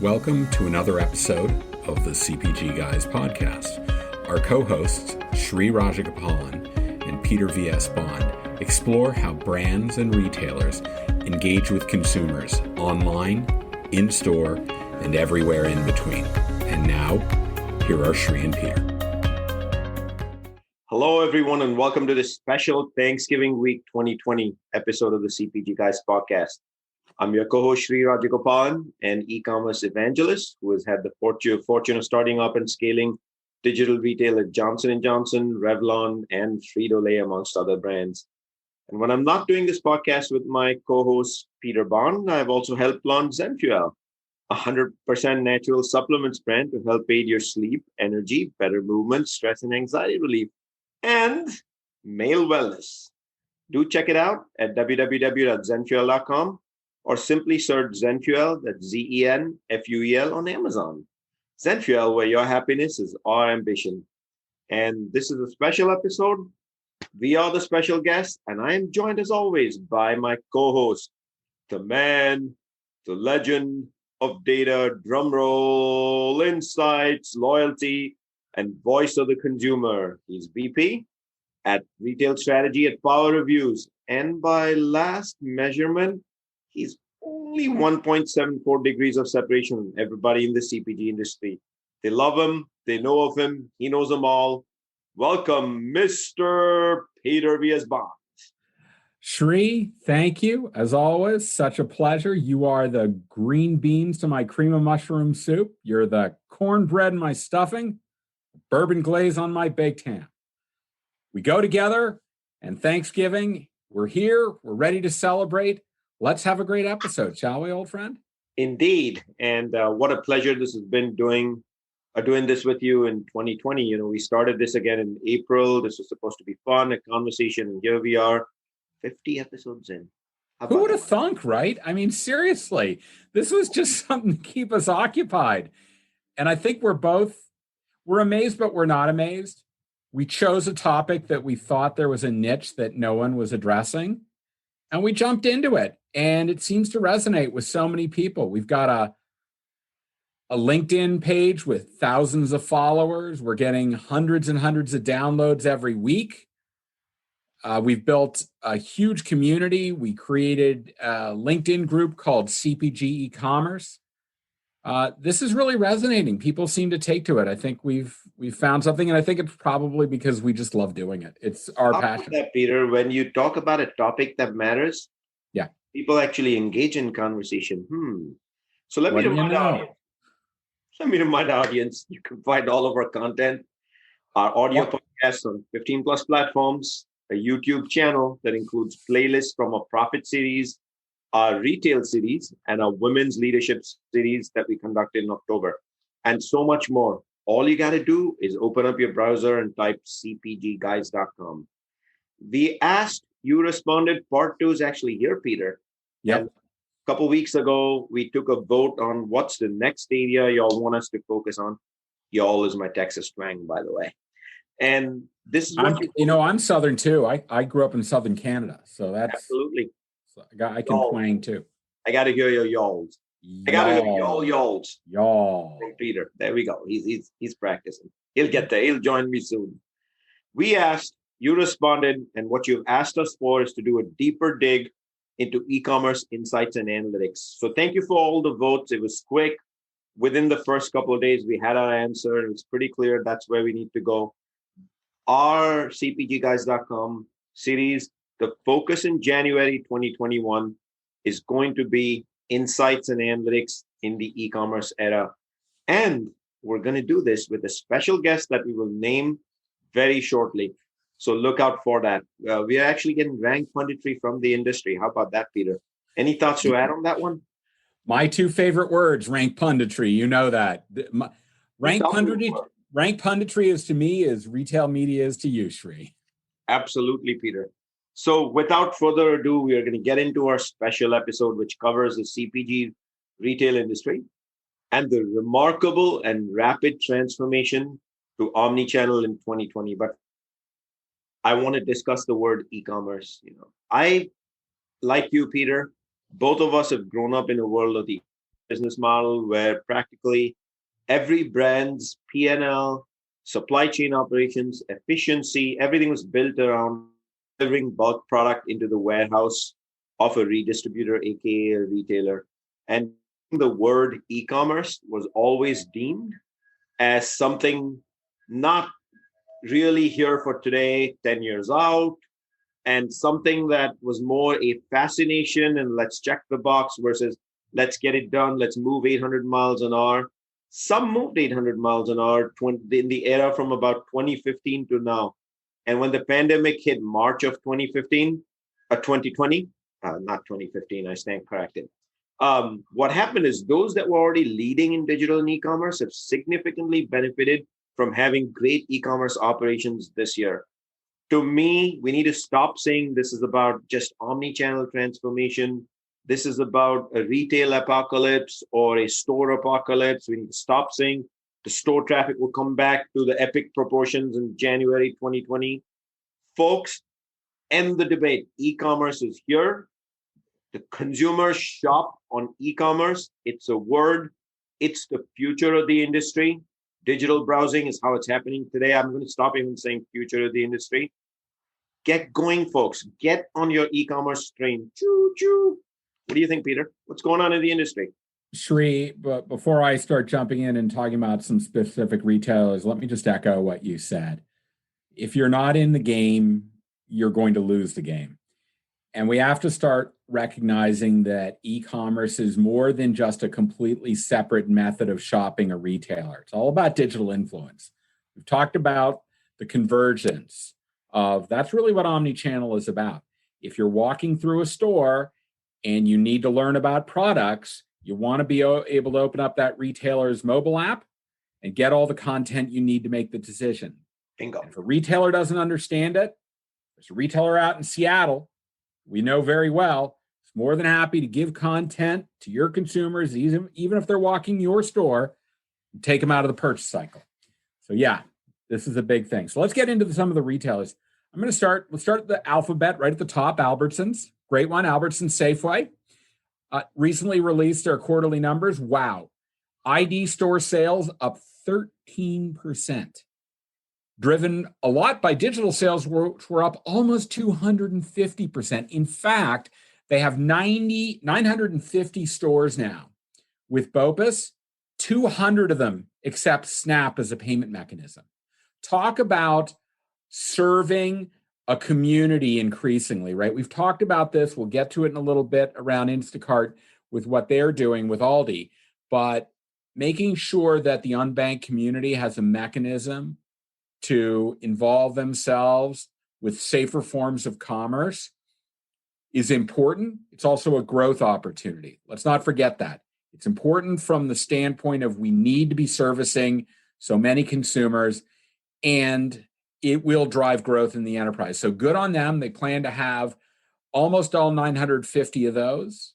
Welcome to another episode of the CPG Guys podcast. Our co-hosts, Sri Rajagopalan and Peter V.S. Bond, explore how brands and retailers engage with consumers online, in-store, and everywhere in between. And now, here are Sri and Peter. Hello, everyone, and welcome to this special Thanksgiving Week 2020 episode of the CPG Guys podcast. I'm your co-host, Sri Rajagopalan, an e-commerce evangelist who has had the fortune of starting up and scaling digital retail at Johnson & Johnson, Revlon, and Frito-Lay, amongst other brands. And when I'm not doing this podcast with my co-host, Peter Bond, I've also helped launch ZenFuel, a 100% natural supplements brand to help aid your sleep, energy, better movement, stress and anxiety relief, and male wellness. Do check it out at www.zenfuel.com. or simply search ZenFuel, that's ZenFuel on Amazon. ZenFuel, where your happiness is our ambition. And this is a special episode. We are the special guests, and I am joined as always by my co-host, the man, the legend of data, drumroll, insights, loyalty, and voice of the consumer. He's VP at Retail Strategy at Power Reviews. And by last measurement, he's only 1.74 degrees of separation from everybody in the CPG industry. They love him. They know of him. He knows them all. Welcome, Mr. Peter V.S. Bond. Sri, thank you. As always, such a pleasure. You are the green beans to my cream of mushroom soup. You're the cornbread in my stuffing, bourbon glaze on my baked ham. We go together, and Thanksgiving, we're here. We're ready to celebrate. Let's have a great episode, shall we, old friend? Indeed. And what a pleasure this has been doing this with you in 2020. You know, we started this again in April. This was supposed to be fun, a conversation. And here we are, 50 episodes in. Who would have thunk, right? I mean, seriously, this was just something to keep us occupied. And I think we're amazed, but we're not amazed. We chose a topic that we thought there was a niche that no one was addressing. And we jumped into it, and it seems to resonate with so many people. We've got a LinkedIn page with thousands of followers. We're getting hundreds and hundreds of downloads every week. We've built a huge community. We created a LinkedIn group called CPG e-commerce. This is really resonating. People seem to take to it. I think we've found something, and I think it's probably because we just love doing it. It's our passion. That, Peter, when you talk about a topic that matters, yeah, people actually engage in conversation. So let me remind the audience, you can find all of our content, our audio podcasts on 15 plus platforms, a YouTube channel that includes playlists from our profit series, our retail series, and our women's leadership series that we conducted in October, and so much more. All you got to do is open up your browser and type CPGGUYS.com. We asked, you responded. Part 2 is actually here, Peter. Yep. And a couple of weeks ago, we took a vote on what's the next area y'all want us to focus on. Y'all is my Texas twang, by the way. And this is I'm Southern too. I grew up in Southern Canada, so that's absolutely. I can twang too. I got to hear your y'alls. I got to hear y'alls. Y'all. From Peter. There we go. He's practicing. He'll get there. He'll join me soon. We asked, you responded, and what you've asked us for is to do a deeper dig into e-commerce insights and analytics. So thank you for all the votes. It was quick. Within the first couple of days, we had our answer, and it's pretty clear that's where we need to go. Our CPGGuys.com series, the focus in January 2021 is going to be insights and analytics in the e-commerce era. And we're going to do this with a special guest that we will name very shortly. So look out for that. We are actually getting ranked punditry from the industry. How about that, Peter? Any thoughts to add on that one? My two favorite words, rank punditry. You know that. Rank punditry is to me as retail media is to you, Sri. Absolutely, Peter. So without further ado, we are going to get into our special episode, which covers the CPG retail industry and the remarkable and rapid transformation to omnichannel in 2020. But I want to discuss the word e-commerce. I, like you, Peter, both of us have grown up in a world of the business model where practically every brand's P&L, supply chain operations, efficiency, everything was built around delivering bulk product into the warehouse of a redistributor, aka a retailer. And the word e-commerce was always deemed as something not really here for today, 10 years out, and something that was more a fascination and let's check the box versus let's get it done, let's move 800 miles an hour. Some moved 800 miles an hour in the era from about 2015 to now. And when the pandemic hit March of 2015, 2020, not 2015, I stand corrected. What happened is those that were already leading in digital and e-commerce have significantly benefited from having great e-commerce operations this year. To me, we need to stop saying this is about just omni-channel transformation. This is about a retail apocalypse or a store apocalypse. We need to stop saying the store traffic will come back to the epic proportions in January 2020. Folks, end the debate. E-commerce is here. The consumers shop on e-commerce. It's a word. It's the future of the industry. Digital browsing is how it's happening today. I'm going to stop even saying future of the industry. Get going, folks. Get on your e-commerce train. Choo choo. What do you think, Peter? What's going on in the industry? Shri, but before I start jumping in and talking about some specific retailers, let me just echo what you said. If you're not in the game, you're going to lose the game. And we have to start recognizing that e-commerce is more than just a completely separate method of shopping a retailer. It's all about digital influence. We've talked about the convergence of that's really what omni-channel is about. If you're walking through a store and you need to learn about products, you want to be able to open up that retailer's mobile app and get all the content you need to make the decision. Bingo. And if a retailer doesn't understand it, there's a retailer out in Seattle we know very well, is more than happy to give content to your consumers, even if they're walking your store, and take them out of the purchase cycle. So yeah, this is a big thing. So let's get into some of the retailers. Let's start the alphabet right at the top, Albertsons. Great one, Albertsons Safeway. Recently released their quarterly numbers. Wow. ID store sales up 13%. Driven a lot by digital sales, which were up almost 250%. In fact, they have 950 stores now. With BOPUS, 200 of them accept SNAP as a payment mechanism. Talk about serving a community increasingly, right? We've talked about this. We'll get to it in a little bit around Instacart with what they're doing with Aldi, but making sure that the unbanked community has a mechanism to involve themselves with safer forms of commerce is important. It's also a growth opportunity. Let's not forget that. It's important from the standpoint of we need to be servicing so many consumers, and it will drive growth in the enterprise. So good on them. They plan to have almost all 950 of those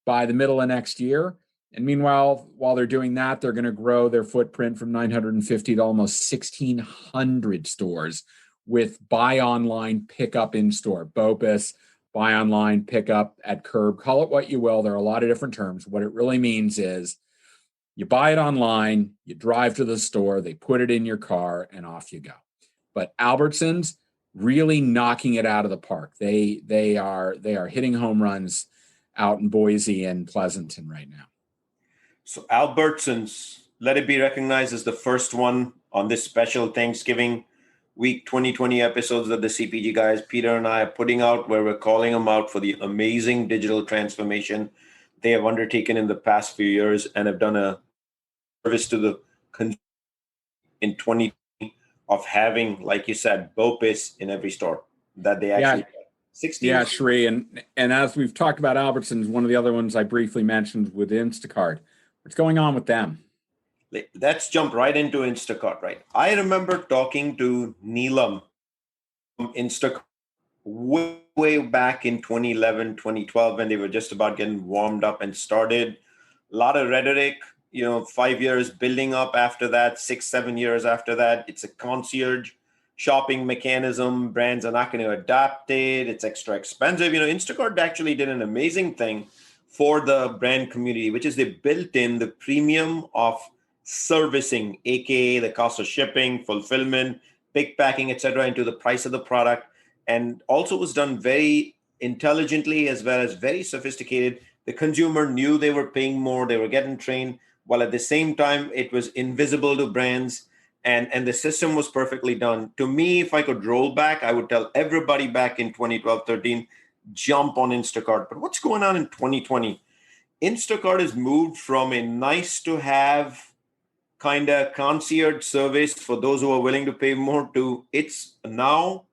by the middle of next year. And meanwhile, while they're doing that, they're going to grow their footprint from 950 to almost 1,600 stores with buy online, pick up in store. BOPUS, buy online, pick up at curb. Call it what you will. There are a lot of different terms. What it really means is you buy it online, you drive to the store, they put it in your car, and off you go. But Albertsons really knocking it out of the park. They are hitting home runs out in Boise and Pleasanton right now. So Albertsons, let it be recognized as the first one on this special Thanksgiving week 2020 episodes of the CPG guys. Peter and I are putting out where we're calling them out for the amazing digital transformation they have undertaken in the past few years and have done a service to the consumer in 2020 of having, like you said, BOPUS in every store that they actually 16. Yeah, Shri. And as we've talked about Albertsons, one of the other ones I briefly mentioned with Instacart. What's going on with them? Let's jump right into Instacart, right? I remember talking to Neelam from Instacart way back in 2011, 2012, when they were just about getting warmed up and started. A lot of rhetoric, 5 years building up after that, 6-7 years after that. It's a concierge shopping mechanism. Brands are not going to adapt it. It's extra expensive. Instacart actually did an amazing thing for the brand community, which is they built in the premium of servicing, aka the cost of shipping, fulfillment, pick packing, etc., into the price of the product, and also was done very intelligently as well as very sophisticated. The consumer knew they were paying more, they were getting trained, while at the same time it was invisible to brands, and the system was perfectly done. To me, if I could roll back, I would tell everybody back in 2012, 13, jump on Instacart. But what's going on in 2020? Instacart has moved from a nice to have kind of concierge service for those who are willing to pay more to it's now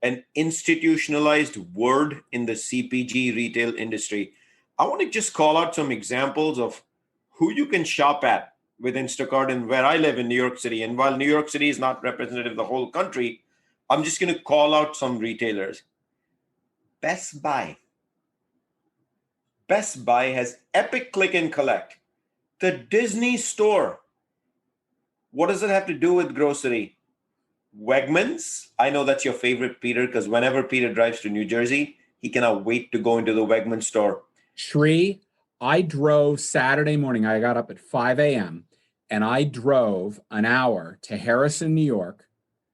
an institutionalized word in the CPG retail industry. I want to just call out some examples of who you can shop at with Instacart and where I live in New York City. And while New York City is not representative of the whole country, I'm just going to call out some retailers. Best Buy. Best Buy has Epic Click and Collect. The Disney Store. What does it have to do with grocery? Wegmans. I know that's your favorite, Peter, because whenever Peter drives to New Jersey, he cannot wait to go into the Wegmans store. Shree, I drove Saturday morning. I got up at 5 a.m. and I drove an hour to Harrison, New York,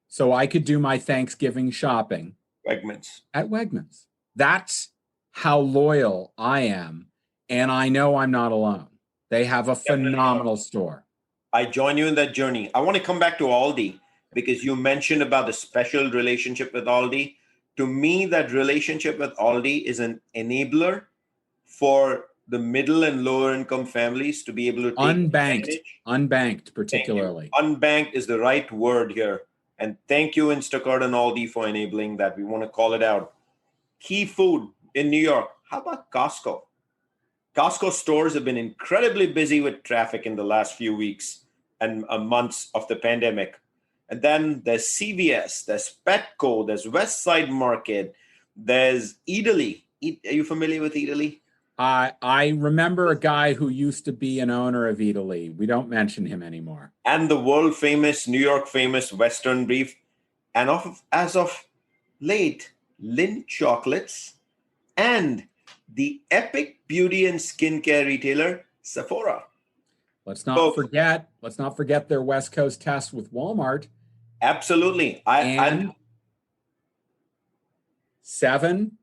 so I could do my Thanksgiving shopping Wegmans. At Wegmans. That's how loyal I am. And I know I'm not alone. They have a phenomenal store. I join you in that journey. I want to come back to Aldi because you mentioned about the special relationship with Aldi. To me, that relationship with Aldi is an enabler for the middle and lower income families to be able to take unbanked particularly. Unbanked is the right word here. And thank you, Instacart and Aldi, for enabling that. We want to call it out. Key food in New York. How about Costco? Costco stores have been incredibly busy with traffic in the last few weeks and months of the pandemic. And then there's CVS, there's Petco, there's West Side Market, there's Eataly. Are you familiar with Eataly? I remember a guy who used to be an owner of Eataly. We don't mention him anymore. And the world famous, New York famous Western Brief. And as of late, Lindt Chocolates and the epic beauty and skincare retailer, Sephora. Let's not forget their West Coast test with Walmart. Absolutely. Seven.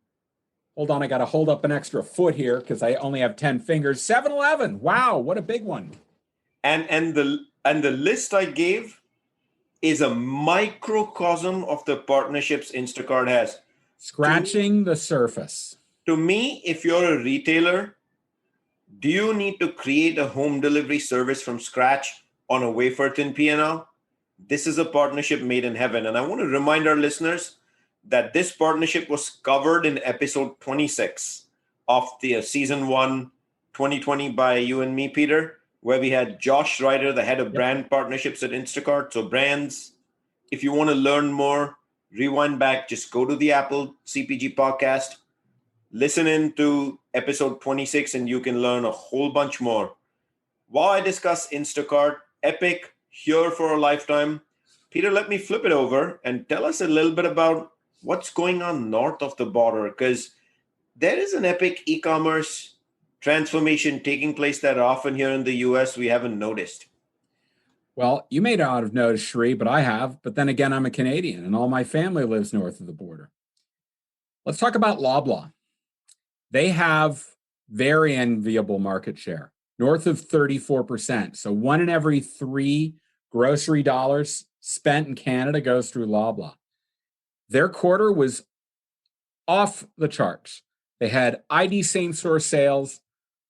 Hold on, I got to hold up an extra foot here because I only have 10 fingers. 7-Eleven. Wow, what a big one. And the list I gave is a microcosm of the partnerships Instacart has. Scratching the surface. To me, if you're a retailer, do you need to create a home delivery service from scratch on a wafer thin P&L? This is a partnership made in heaven. And I want to remind our listeners that this partnership was covered in episode 26 of the season 1, 2020 by you and me, Peter, where we had Josh Ryder, the head of brand partnerships at Instacart. So brands, if you want to learn more, rewind back, just go to the Apple CPG podcast, listen in to episode 26, and you can learn a whole bunch more. While I discuss Instacart, Epic, here for a lifetime, Peter, let me flip it over and tell us a little bit about what's going on north of the border, because there is an epic e-commerce transformation taking place that often here in the US we haven't noticed. Well, you may not have noticed, Shree, but I have. But then again, I'm a Canadian and all my family lives north of the border. Let's talk about Loblaw. They have very enviable market share, north of 34%. So 1 in every 3 grocery dollars spent in Canada goes through Loblaw. Their quarter was off the charts. They had ID same-store sales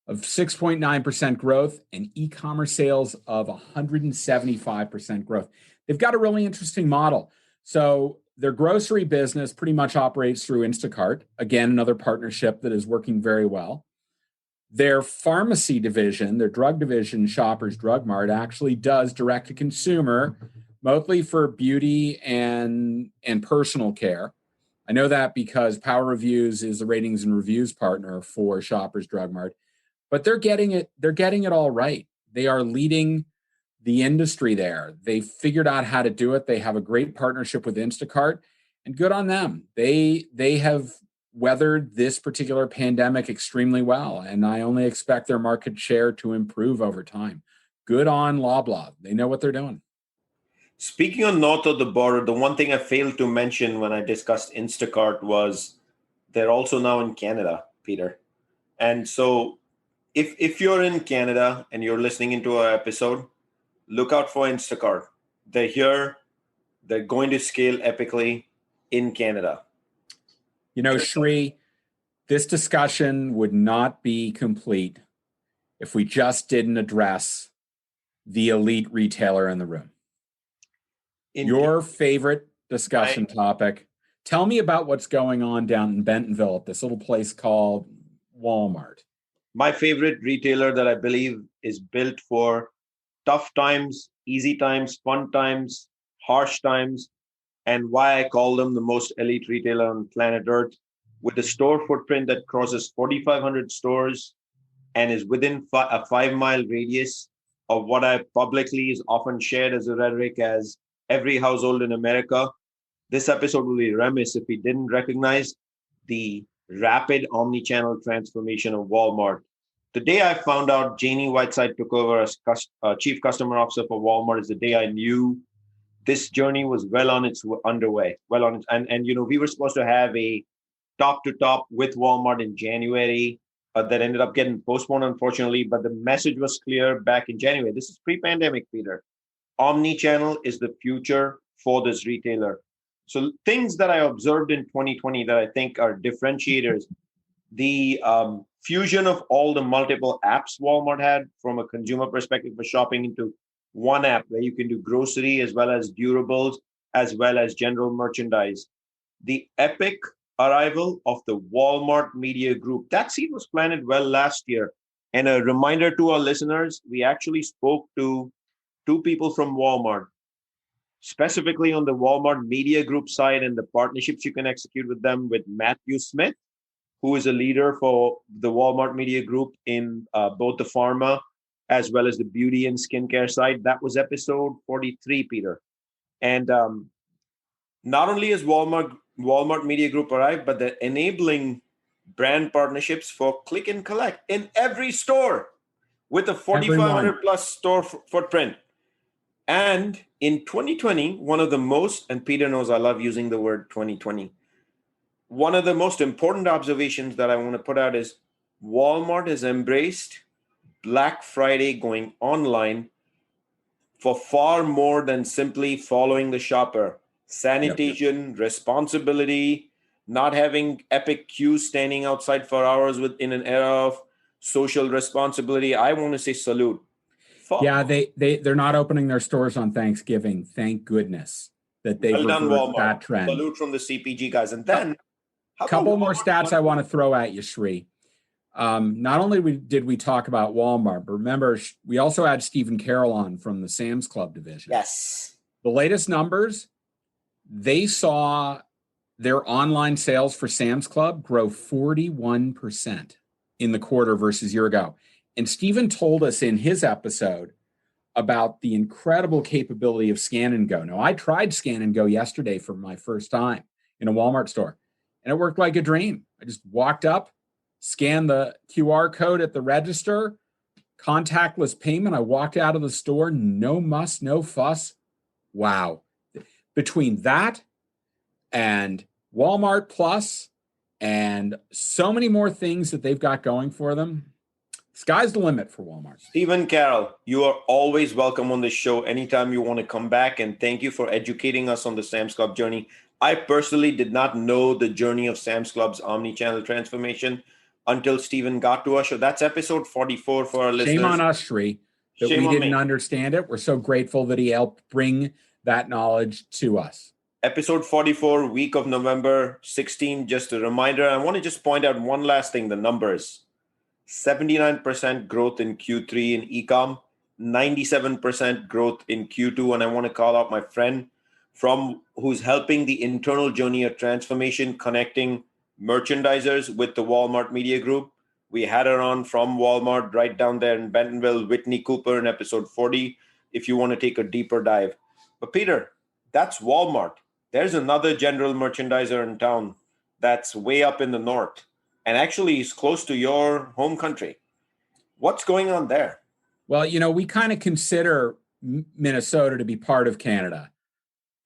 of 6.9% growth and e-commerce sales of 175% growth. They've got a really interesting model. So their grocery business pretty much operates through Instacart. Again, another partnership that is working very well. Their pharmacy division, their drug division, Shoppers Drug Mart, actually does direct-to-consumer, mostly for beauty and personal care. I know that because Power Reviews is the ratings and reviews partner for Shoppers Drug Mart. But they're getting it all right. They are leading the industry there. They figured out how to do it. They have a great partnership with Instacart, and good on them. They have weathered this particular pandemic extremely well, and I only expect their market share to improve over time. Good on Loblaw. They know what they're doing. Speaking of north of the border, the one thing I failed to mention when I discussed Instacart was they're also now in Canada, Peter. And so if you're in Canada and you're listening into our episode, look out for Instacart. They're here. They're going to scale epically in Canada. You know, Shri, this discussion would not be complete if we just didn't address the elite retailer in the room. Your favorite discussion topic. Tell me about what's going on down in Bentonville at this little place called Walmart. My favorite retailer that I believe is built for tough times, easy times, fun times, harsh times, and why I call them the most elite retailer on planet Earth, with a store footprint that crosses 4,500 stores and is within a 5-mile radius of what I publicly is often shared as a rhetoric as every household in America. This episode will be remiss if we didn't recognize the rapid omni-channel transformation of Walmart. The day I found out Janie Whiteside took over as Chief Customer Officer for Walmart is the day I knew this journey was well on its underway. And you know, we were supposed to have a top to top with Walmart in January that ended up getting postponed, unfortunately. But the message was clear back in January. This is pre-pandemic, Peter. Omni-channel is the future for this retailer. So things that I observed in 2020 that I think are differentiators, the fusion of all the multiple apps Walmart had from a consumer perspective for shopping into one app where you can do grocery as well as durables, as well as general merchandise. The epic arrival of the Walmart Media Group. That seed was planted well last year. And a reminder to our listeners, we actually spoke to 2 people from Walmart, specifically on the Walmart Media Group side and the partnerships you can execute with them, with Matthew Smith, who is a leader for the Walmart Media Group in both the pharma as well as the beauty and skincare side. That was episode 43, Peter. And not only has Walmart Media Group arrived, but they're enabling brand partnerships for click and collect in every store with a 4,500 plus store footprint. And in 2020, one of the most, and Peter knows I love using the word 2020, one of the most important observations that I want to put out is Walmart has embraced Black Friday going online for far more than simply following the shopper. Sanitation, responsibility, not having epic queues standing outside for hours in an era of social responsibility. I want to say salute. Yeah, they're not opening their stores on Thanksgiving. Thank goodness that they've reversed that trend. Salute from the CPG guys. And then a couple more stats I want to throw at you, Shri. Not only did we talk about Walmart, but remember, we also had Stephen Carroll on from the Sam's Club division. Yes. The latest numbers, they saw their online sales for Sam's Club grow 41% in the quarter versus a year ago. And Stephen told us in his episode about the incredible capability of Scan and Go. Now, I tried Scan and Go yesterday for my first time in a Walmart store, and it worked like a dream. I just walked up, scanned the QR code at the register, contactless payment. I walked out of the store, no muss, no fuss. Wow. Between that and Walmart Plus and so many more things that they've got going for them, sky's the limit for Walmart. Stephen Carroll, you are always welcome on this show anytime you want to come back. And thank you for educating us on the Sam's Club journey. I personally did not know the journey of Sam's Club's omni-channel transformation until Stephen got to us. So that's episode 44 for our listeners. Shame on us, Shri, that we didn't understand it. We're so grateful that he helped bring that knowledge to us. Episode 44, week of November 16, just a reminder. I want to just point out one last thing, the numbers. 79% growth in Q3 in e-com, 97% growth in Q2. And I want to call out my friend who's helping the internal journey of transformation, connecting merchandisers with the Walmart Media Group. We had her on from Walmart right down there in Bentonville, Whitney Cooper in episode 40, if you want to take a deeper dive. But Peter, that's Walmart. There's another general merchandiser in town that's way up in the north and actually is close to your home country. What's going on there? Well, we kind of consider Minnesota to be part of Canada,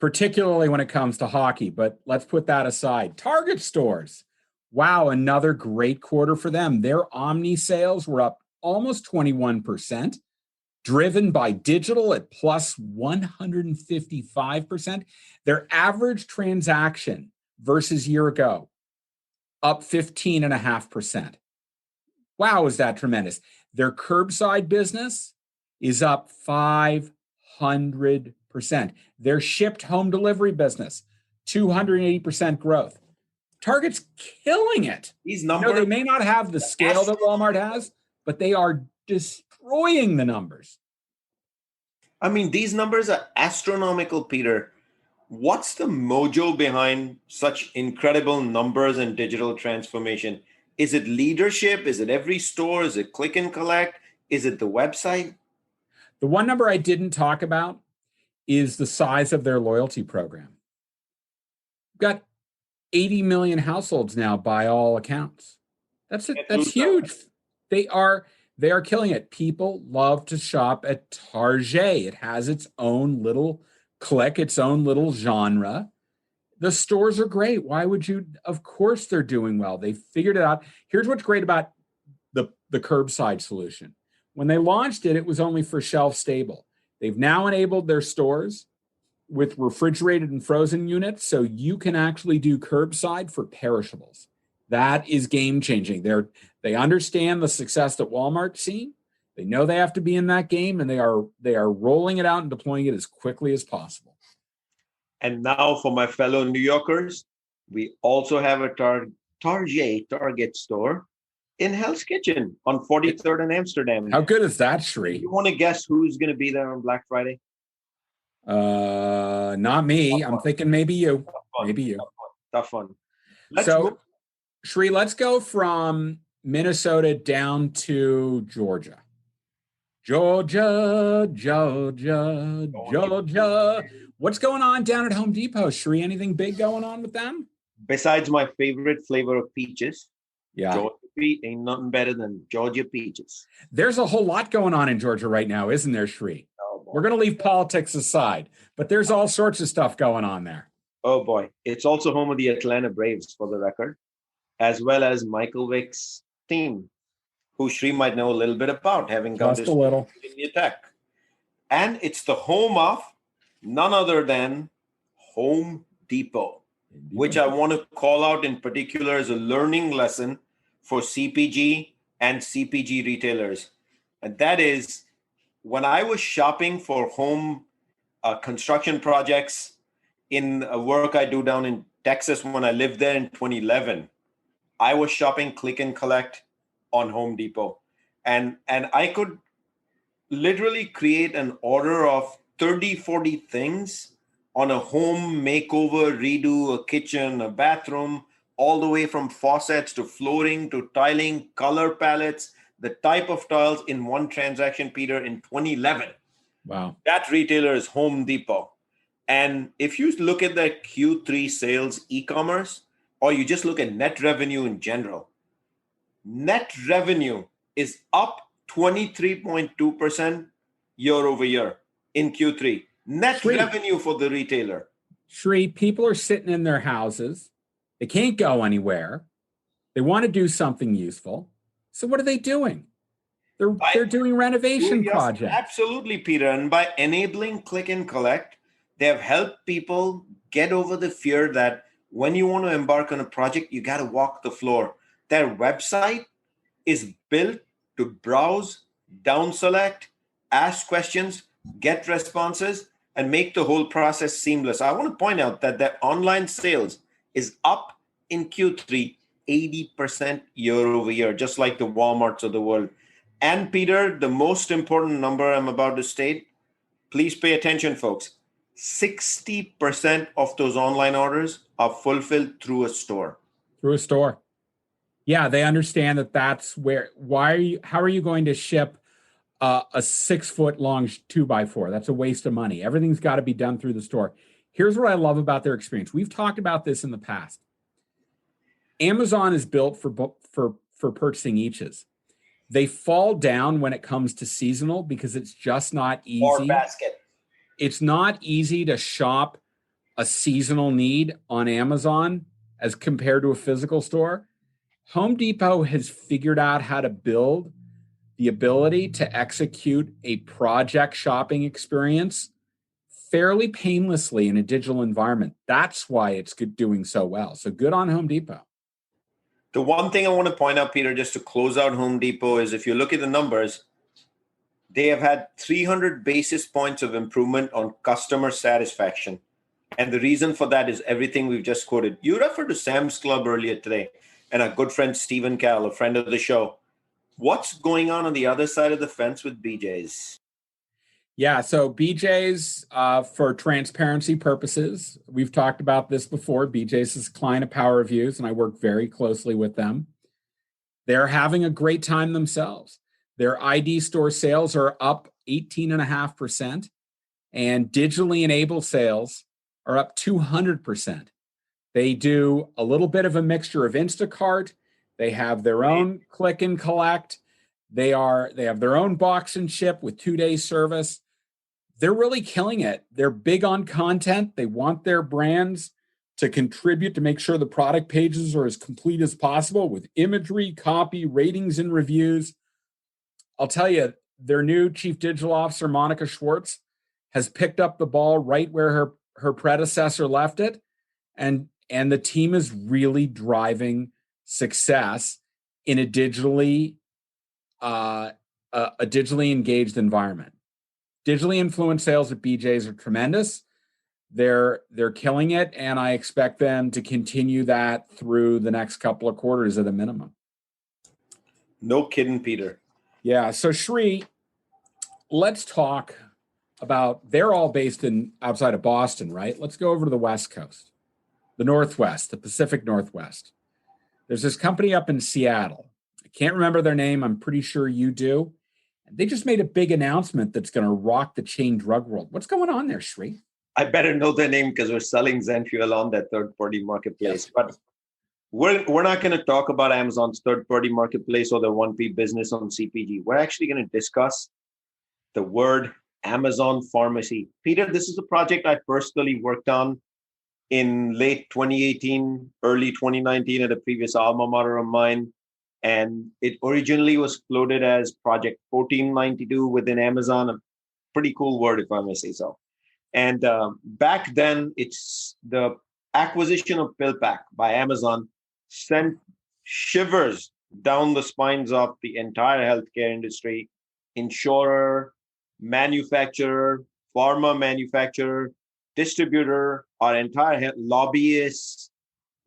particularly when it comes to hockey, but let's put that aside. Target stores. Wow, another great quarter for them. Their omni sales were up almost 21%, driven by digital at plus 155%. Their average transaction versus year ago, up 15.5%. Wow, is that tremendous? Their curbside business is up 500%. Their shipped home delivery business, 280% growth. Target's killing it. These numbers, they may not have the scale that Walmart has, but they are destroying the numbers. I mean, these numbers are astronomical, Peter. What's the mojo behind such incredible numbers and digital transformation? Is it leadership? Is it every store? Is it click and collect? Is it the website? The one number I didn't talk about is the size of their loyalty program. We've got 80 million households now by all accounts. That's huge. They are killing it. People love to shop at Target. It has its own little clique, its own little genre. The stores are great. Why would you? Of course they're doing well. They figured it out. Here's what's great about the curbside solution. When they launched it, it was only for shelf stable. They've now enabled their stores with refrigerated and frozen units, so you can actually do curbside for perishables. That is game changing. They understand the success that Walmart's seen. They know they have to be in that game, and they are rolling it out and deploying it as quickly as possible. And now for my fellow New Yorkers, we also have a Target store in Hell's Kitchen on 43rd and Amsterdam. How good is that, Shri? You want to guess who's going to be there on Black Friday? Not me. I'm thinking maybe you. Maybe you. Tough one. Shri, let's go from Minnesota down to Georgia. Georgia. What's going on down at Home Depot, Shri? Anything big going on with them? Besides my favorite flavor of peaches, yeah, Georgia ain't nothing better than Georgia peaches. There's a whole lot going on in Georgia right now, isn't there, Shri? Oh, we're going to leave politics aside, but there's all sorts of stuff going on there. Oh, boy. It's also home of the Atlanta Braves, for the record, as well as Michael Vick's team, who Shri might know a little bit about, having gone just a little in the attack. And it's the home of none other than Home Depot, which I want to call out in particular as a learning lesson for CPG and CPG retailers. And that is, when I was shopping for home construction projects in work I do down in Texas when I lived there in 2011, I was shopping click and collect on Home Depot. And I could literally create an order of 30, 40 things on a home makeover, redo, a kitchen, a bathroom, all the way from faucets to flooring to tiling, color palettes, the type of tiles in one transaction, Peter, in 2011. Wow. That retailer is Home Depot. And if you look at their Q3 sales e-commerce, or you just look at net revenue in general, net revenue is up 23.2% year over year in Q3. Net revenue for the retailer. Shri, people are sitting in their houses. They can't go anywhere. They want to do something useful. So what are they doing? They're doing renovation projects. Absolutely, Peter. And by enabling click and collect, they have helped people get over the fear that when you want to embark on a project, you got to walk the floor. Their website is built to browse, down select, ask questions, get responses, and make the whole process seamless. I want to point out that their online sales is up in Q3 80% year over year, just like the Walmarts of the world. And Peter, the most important number I'm about to state, please pay attention, folks. 60% of those online orders are fulfilled through a store. Through a store. Yeah, they understand that that's where, how are you going to ship a 6-foot long 2x4? That's a waste of money. Everything's got to be done through the store. Here's what I love about their experience. We've talked about this in the past. Amazon is built for purchasing eaches. They fall down when it comes to seasonal because it's just not Or easy. basket. It's not easy to shop a seasonal need on Amazon as compared to a physical store. Home Depot has figured out how to build the ability to execute a project shopping experience fairly painlessly in a digital environment. That's why it's doing so well. So good on Home Depot. The one thing I want to point out, Peter, just to close out Home Depot is if you look at the numbers, they have had 300 basis points of improvement on customer satisfaction. And the reason for that is everything we've just quoted. You referred to Sam's Club earlier today and our good friend Stephen Carroll, a friend of the show. What's going on the other side of the fence with BJ's? Yeah, so BJ's, for transparency purposes, we've talked about this before. BJ's is a client of Power Reviews, and I work very closely with them. They're having a great time themselves. Their ID store sales are up 18.5%, and digitally enabled sales are up 200%. They do a little bit of a mixture of Instacart. They have their own click and collect. They have their own box and ship with 2-day service. They're really killing it. They're big on content. They want their brands to contribute to make sure the product pages are as complete as possible with imagery, copy, ratings, and reviews. I'll tell you, their new chief digital officer, Monica Schwartz, has picked up the ball right where her predecessor left it. And the team is really driving success in a digitally engaged environment. Digitally influenced sales at BJ's are tremendous. They're killing it, and I expect them to continue that through the next couple of quarters at a minimum. No kidding, Peter. Yeah. So Shri, let's talk about, they're all based outside of Boston, right? Let's go over to the West Coast, the Northwest, the Pacific Northwest. There's this company up in Seattle. I can't remember their name. I'm pretty sure you do. They just made a big announcement that's going to rock the chain drug world. What's going on there, Shri? I better know their name because we're selling ZenFuel on that third-party marketplace. Yes. But we're not going to talk about Amazon's third-party marketplace or the 1P business on CPG. We're actually going to discuss the word Amazon Pharmacy. Peter, this is a project I personally worked on in late 2018, early 2019 at a previous alma mater of mine. And it originally was floated as Project 1492 within Amazon, a pretty cool word, if I may say so. And back then, it's the acquisition of PillPack by Amazon sent shivers down the spines of the entire healthcare industry, insurer, manufacturer, pharma manufacturer, distributor, our entire lobbyists,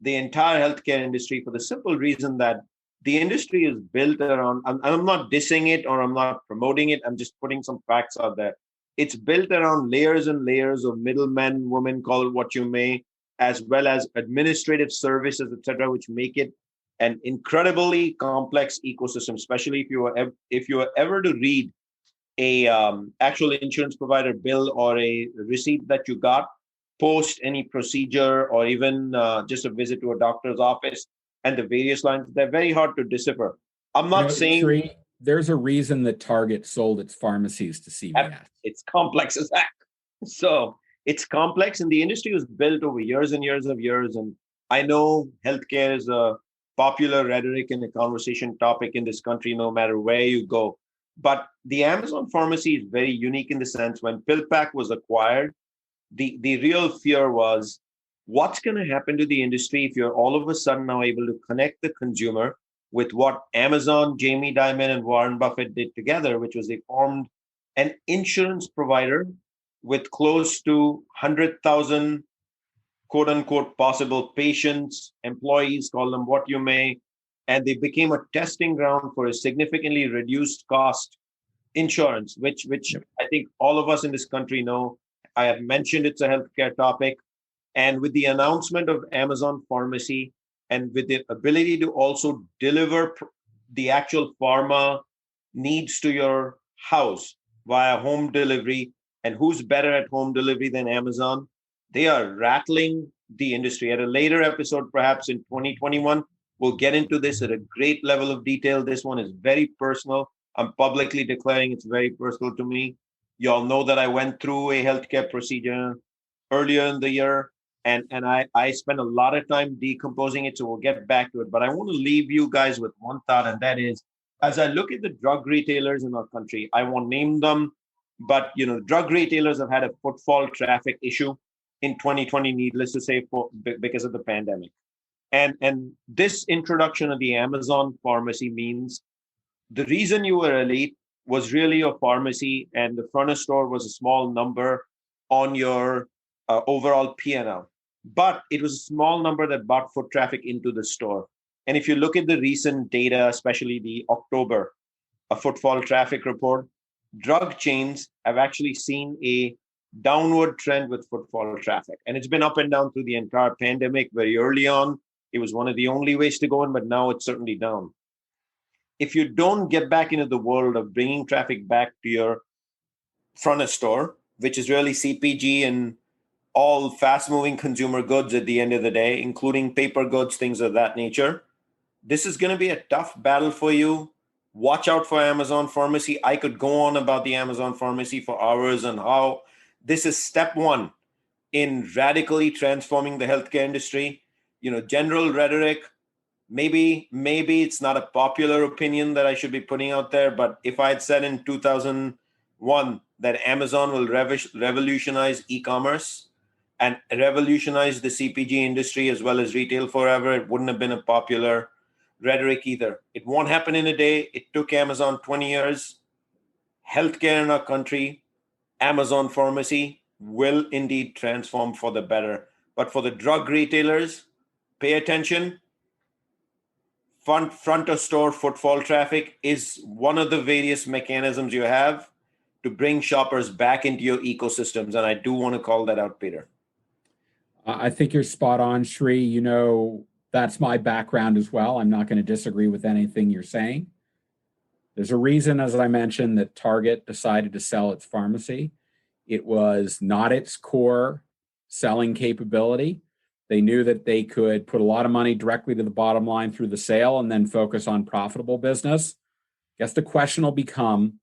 the entire healthcare industry, for the simple reason that the industry is built around, I'm not dissing it or I'm not promoting it, I'm just putting some facts out there. It's built around layers and layers of middlemen, women, call it what you may, as well as administrative services, etc., which make it an incredibly complex ecosystem, especially if you were ever to read a actual insurance provider bill or a receipt that you got post any procedure or even just a visit to a doctor's office and the various lines. They're very hard to decipher. I'm not saying... Shri, there's a reason that Target sold its pharmacies to CVS. It's complex as that. So it's complex, and the industry was built over years and years of years. And I know healthcare is a popular rhetoric and a conversation topic in this country, no matter where you go. But the Amazon pharmacy is very unique in the sense when PillPack was acquired, the real fear was what's going to happen to the industry if you're all of a sudden now able to connect the consumer with what Amazon, Jamie Dimon, and Warren Buffett did together, which was they formed an insurance provider with close to 100,000 quote unquote possible patients, employees, call them what you may, and they became a testing ground for a significantly reduced cost insurance, which I think all of us in this country know. I have mentioned it's a healthcare topic. And with the announcement of Amazon Pharmacy and with the ability to also deliver the actual pharma needs to your house via home delivery, and who's better at home delivery than Amazon? They are rattling the industry. At a later episode, perhaps in 2021, We'll get into this at a great level of detail. This one is very personal. I'm publicly declaring it's very personal to me. You all know that I went through a healthcare procedure earlier in the year, and I spent a lot of time decomposing it. So we'll get back to it. But I want to leave you guys with one thought, and that is, as I look at the drug retailers in our country, I won't name them, but drug retailers have had a footfall traffic issue in 2020, needless to say, because of the pandemic. And this introduction of the Amazon pharmacy means the reason you were elite was really a pharmacy, and the front of store was a small number on your overall P&L. But it was a small number that brought foot traffic into the store. And if you look at the recent data, especially the October footfall traffic report, drug chains have actually seen a downward trend with footfall traffic. And it's been up and down through the entire pandemic. Very early on, it was one of the only ways to go in, but now it's certainly down. If you don't get back into the world of bringing traffic back to your front of store, which is really CPG and all fast-moving consumer goods at the end of the day, including paper goods, things of that nature, this is going to be a tough battle for you. Watch out for Amazon Pharmacy. I could go on about the Amazon Pharmacy for hours and how this is step one in radically transforming the healthcare industry. General rhetoric, maybe it's not a popular opinion that I should be putting out there, but if I had said in 2001 that Amazon will revolutionize e-commerce and revolutionize the CPG industry as well as retail forever, it wouldn't have been a popular rhetoric either. It won't happen in a day. It took Amazon 20 years. Healthcare in our country, Amazon Pharmacy will indeed transform for the better. But for the drug retailers, pay attention. Front of store footfall traffic is one of the various mechanisms you have to bring shoppers back into your ecosystems. And I do want to call that out, Peter. I think you're spot on, Shri. That's my background as well. I'm not going to disagree with anything you're saying. There's a reason, as I mentioned, that Target decided to sell its pharmacy. It was not its core selling capability. They knew that they could put a lot of money directly to the bottom line through the sale and then focus on profitable business. I guess the question will become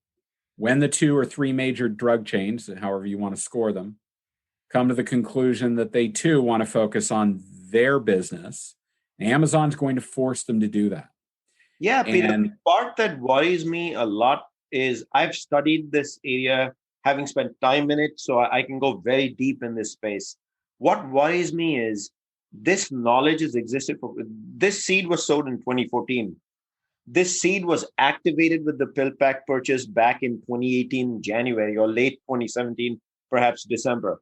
when the 2 or 3 major drug chains, however you want to score them, come to the conclusion that they too want to focus on their business, Amazon's going to force them to do that. Yeah, Peter, the part that worries me a lot is I've studied this area, having spent time in it, so I can go very deep in this space. What worries me is this knowledge has existed this seed was sowed in 2014. This seed was activated with the PillPack purchase back in 2018, January, or late 2017, perhaps December.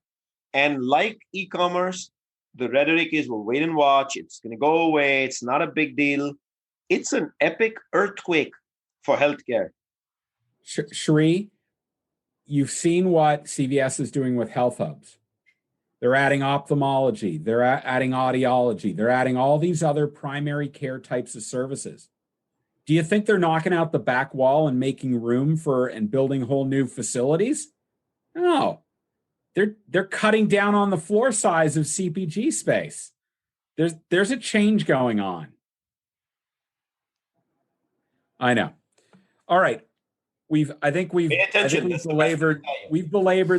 And like e-commerce, the rhetoric is, we'll wait and watch. It's going to go away. It's not a big deal. It's an epic earthquake for healthcare. Shri, you've seen what CVS is doing with health hubs. They're adding ophthalmology. They're adding audiology. They're adding all these other primary care types of services. Do you think they're knocking out the back wall and making room for and building whole new facilities? No. They're cutting down on the floor size of CPG space. There's a change going on. I know. All right. We've belabored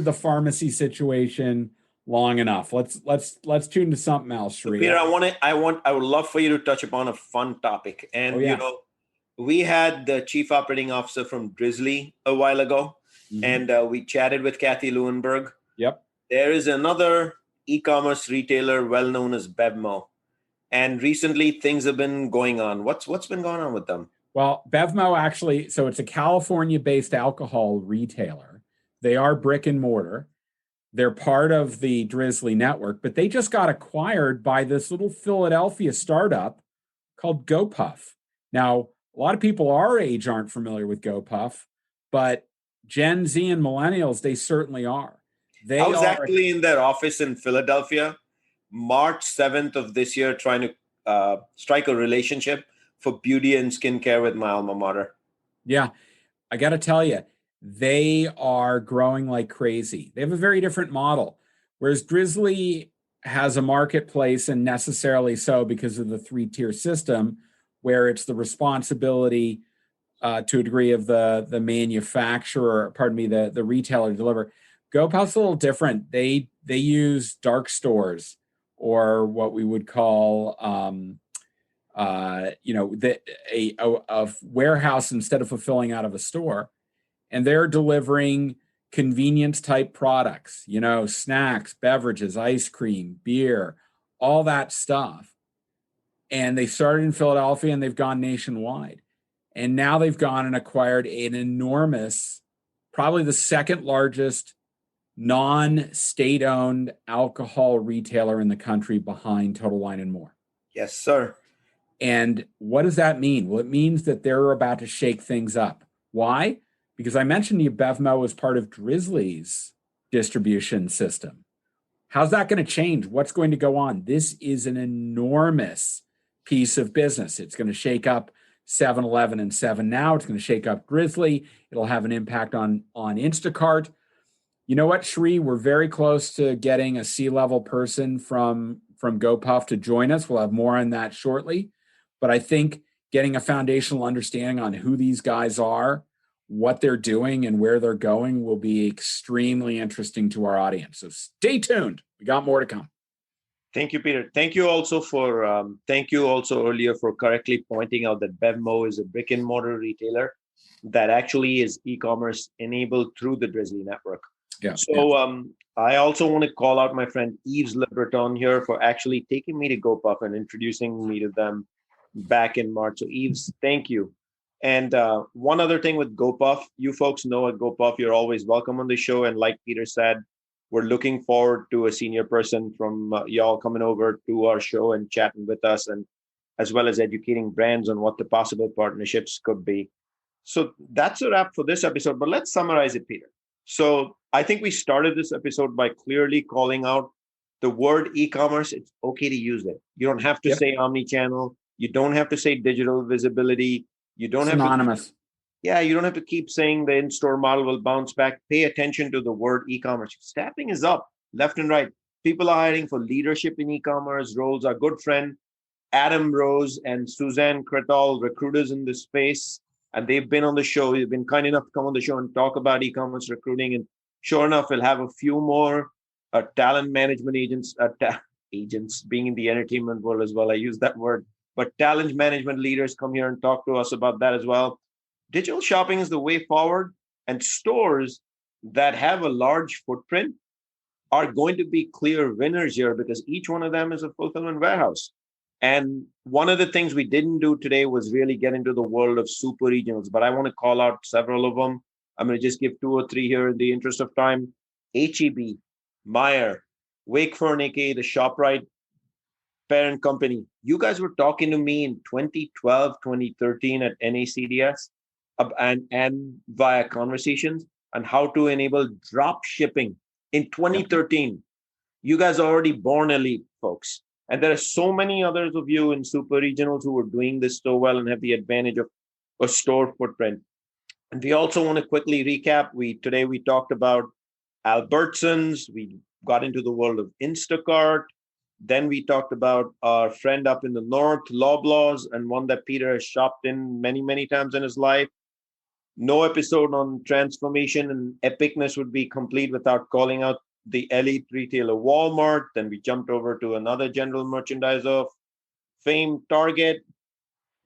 the pharmacy situation long enough. Let's tune to something else, Shri. Peter, I would love for you to touch upon a fun topic. And we had the chief operating officer from Drizzly a while ago, and we chatted with Kathy Lewinberg. Yep. There is another e-commerce retailer well known as Bevmo. And recently things have been going on. What's been going on with them? Well, Bevmo actually, so it's a California-based alcohol retailer. They are brick and mortar. They're part of the Drizzly network, but they just got acquired by this little Philadelphia startup called GoPuff. Now, a lot of people our age aren't familiar with GoPuff, but Gen Z and millennials, they certainly are. I was actually in their office in Philadelphia, March 7th of this year, trying to strike a relationship for beauty and skincare with my alma mater. Yeah, I got to tell you, they are growing like crazy. They have a very different model. Whereas Drizzly has a marketplace, and necessarily so because of the 3-tier system, where it's the responsibility to a degree of the manufacturer, the retailer to deliver. GoPuff's a little different. They use dark stores, or what we would call a warehouse instead of fulfilling out of a store, and they're delivering convenience type products, snacks, beverages, ice cream, beer, all that stuff. And they started in Philadelphia and they've gone nationwide. And now they've gone and acquired an enormous, probably the second largest non-state owned alcohol retailer in the country behind Total Wine and More. Yes, sir. And what does that mean? Well, it means that they're about to shake things up. Why? Because I mentioned you, Bevmo is part of Drizzly's distribution system. How's that going to change? What's going to go on? This is an enormous piece of business. It's going to shake up 7-Eleven and 7 Now. It's going to shake up Drizzly. It'll have an impact on Instacart. You know what, Sri? We're very close to getting a C-level person from GoPuff to join us. We'll have more on that shortly. But I think getting a foundational understanding on who these guys are, what they're doing, and where they're going will be extremely interesting to our audience. So stay tuned. We got more to come. Thank you, Peter. Thank you also earlier for correctly pointing out that Bevmo is a brick and mortar retailer that actually is e-commerce enabled through the Drizzly network. Yeah. So I also want to call out my friend Yves Le Breton here for actually taking me to GoPuff and introducing me to them back in March. So Yves, thank you. And one other thing with GoPuff, you folks know at GoPuff, you're always welcome on the show. And like Peter said, we're looking forward to a senior person from y'all coming over to our show and chatting with us, and as well as educating brands on what the possible partnerships could be. So that's a wrap for this episode, but let's summarize it, Peter. So I think we started this episode by clearly calling out the word e-commerce. It's okay to use it. You don't have to say omni-channel. You don't have to say digital visibility. You don't have synonymous. You don't have to keep saying the in-store model will bounce back. Pay attention to the word e-commerce. Staffing is up left and right. People are hiring for leadership in e-commerce roles. Our good friend Adam Rose and Suzanne Cretal, recruiters in this space, and they've been on the show. They've been kind enough to come on the show and talk about e-commerce recruiting. And sure enough, we'll have a few more talent management agents, agents being in the entertainment world as well. I use that word, but talent management leaders come here and talk to us about that as well. Digital shopping is the way forward, and stores that have a large footprint are going to be clear winners here because each one of them is a fulfillment warehouse. And one of the things we didn't do today was really get into the world of super regionals, but I want to call out several of them. I'm going to just give 2 or 3 here in the interest of time. H-E-B, Meyer, Wakefern, aka the ShopRite parent company. You guys were talking to me in 2012, 2013 at NACDS and via conversations on how to enable drop shipping in 2013. You guys are already born elite, folks. And there are so many others of you in super regionals who are doing this so well and have the advantage of a store footprint. And we also want to quickly recap. Today we talked about Albertsons. We got into the world of Instacart. Then we talked about our friend up in the north, Loblaws, and one that Peter has shopped in many, many times in his life. No episode on transformation and epicness would be complete without calling out the elite retailer Walmart. Then we jumped over to another general merchandise of fame, Target,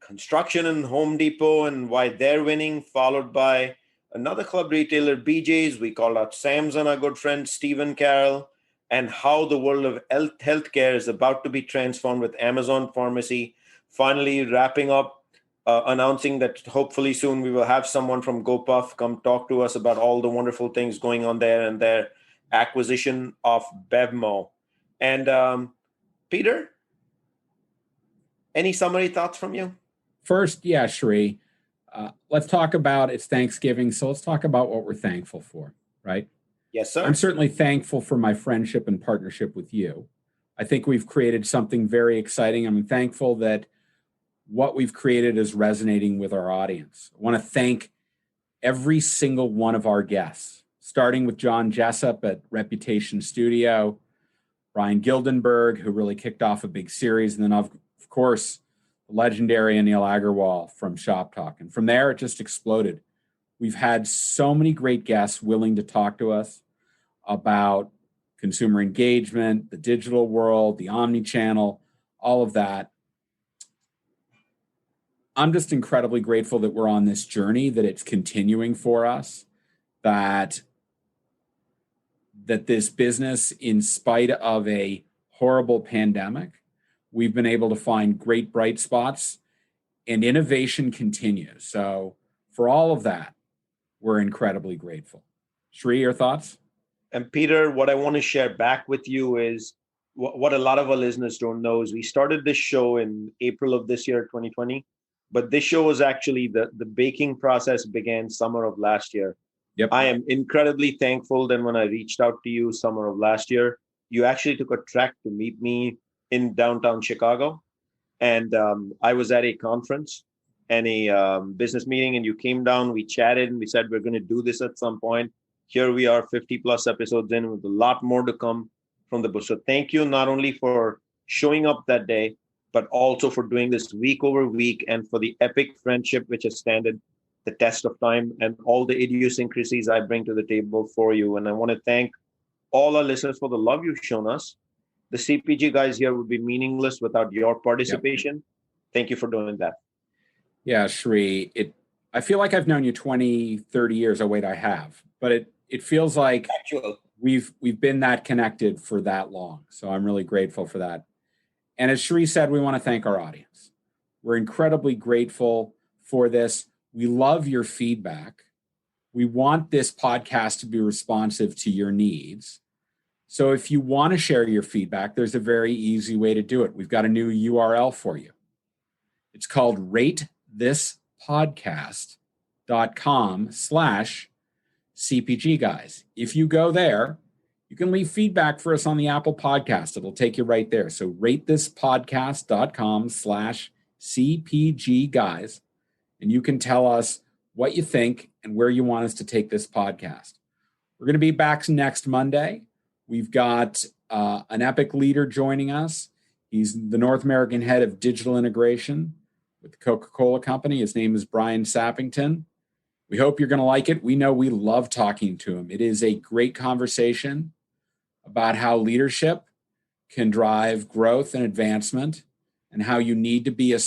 construction and Home Depot, and why they're winning, followed by another club retailer, BJ's. We called out Sam's and our good friend Stephen Carroll, and how the world of healthcare is about to be transformed with Amazon Pharmacy. Finally, wrapping up, announcing that hopefully soon we will have someone from GoPuff come talk to us about all the wonderful things going on there and their acquisition of Bevmo. And Peter, any summary thoughts from you? First, Sri, let's talk about it's Thanksgiving. So let's talk about what we're thankful for, right? Yes, sir. I'm certainly thankful for my friendship and partnership with you. I think we've created something very exciting. I'm thankful that what we've created is resonating with our audience. I want to thank every single one of our guests, starting with John Jessup at Reputation Studio, Brian Gildenberg, who really kicked off a big series, and then of course, the legendary Anil Agarwal from Shop Talk. And from there, it just exploded. We've had so many great guests willing to talk to us about consumer engagement, the digital world, the omni-channel, all of that. I'm just incredibly grateful that we're on this journey, that it's continuing for us, that this business, in spite of a horrible pandemic, we've been able to find great bright spots and innovation continues. So for all of that, we're incredibly grateful. Shri, your thoughts? And Peter, what I want to share back with you is what a lot of our listeners don't know is we started this show in April of this year, 2020. But this show was actually the baking process began summer of last year. Yep. I am incredibly thankful that when I reached out to you summer of last year, you actually took a trek to meet me in downtown Chicago. And I was at a conference and a business meeting, and you came down, we chatted, and we said, we're going to do this at some point. Here we are 50 plus episodes in with a lot more to come from the book. So thank you not only for showing up that day, but also for doing this week over week and for the epic friendship which has standed the test of time and all the idiosyncrasies I bring to the table for you. And I want to thank all our listeners for the love you've shown us. The CPG guys here would be meaningless without your participation. Yep. Thank you for doing that. Yeah, Shri, I feel like I've known you 20, 30 years. Oh, wait, I have. But it feels like we've been that connected for that long. So I'm really grateful for that. And as Shri said, we want to thank our audience. We're incredibly grateful for this. We love your feedback. We want this podcast to be responsive to your needs. So if you want to share your feedback, there's a very easy way to do it. We've got a new URL for you. It's called ratethispodcast.com/CPGguys. If you go there, you can leave feedback for us on the Apple Podcast. It'll take you right there. So ratethispodcast.com/CPGguys, and you can tell us what you think and where you want us to take this podcast. We're going to be back next Monday. We've got an epic leader joining us. He's the North American head of digital integration with the Coca-Cola Company. His name is Brian Sappington. We hope you're going to like it. We know we love talking to him. It is a great conversation about how leadership can drive growth and advancement and how you need to be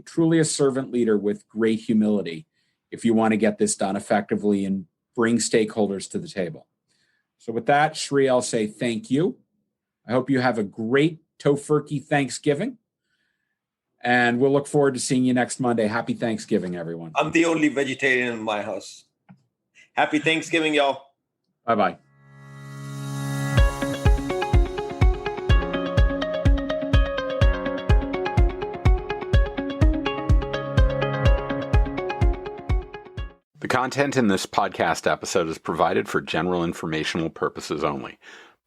truly a servant leader with great humility if you want to get this done effectively and bring stakeholders to the table. So with that, Shri, I'll say thank you. I hope you have a great Tofurkey Thanksgiving. And we'll look forward to seeing you next Monday. Happy Thanksgiving, everyone. I'm the only vegetarian in my house. Happy Thanksgiving, y'all. Bye-bye. The content in this podcast episode is provided for general informational purposes only.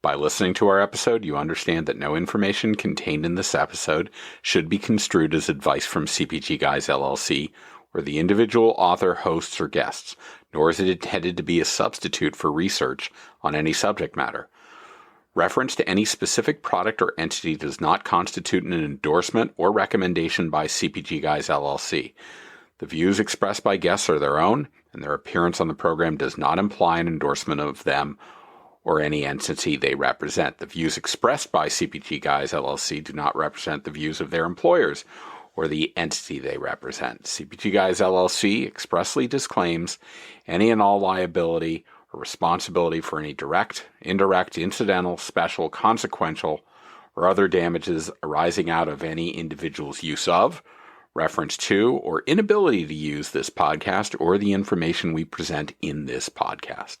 By listening to our episode, you understand that no information contained in this episode should be construed as advice from CPG Guys LLC or the individual author, hosts, or guests, nor is it intended to be a substitute for research on any subject matter. Reference to any specific product or entity does not constitute an endorsement or recommendation by CPG Guys LLC. The views expressed by guests are their own, and their appearance on the program does not imply an endorsement of them or any entity they represent. The views expressed by CPG Guys LLC do not represent the views of their employers or the entity they represent. CPG Guys LLC expressly disclaims any and all liability or responsibility for any direct, indirect, incidental, special, consequential, or other damages arising out of any individual's use of, reference to, or inability to use this podcast or the information we present in this podcast.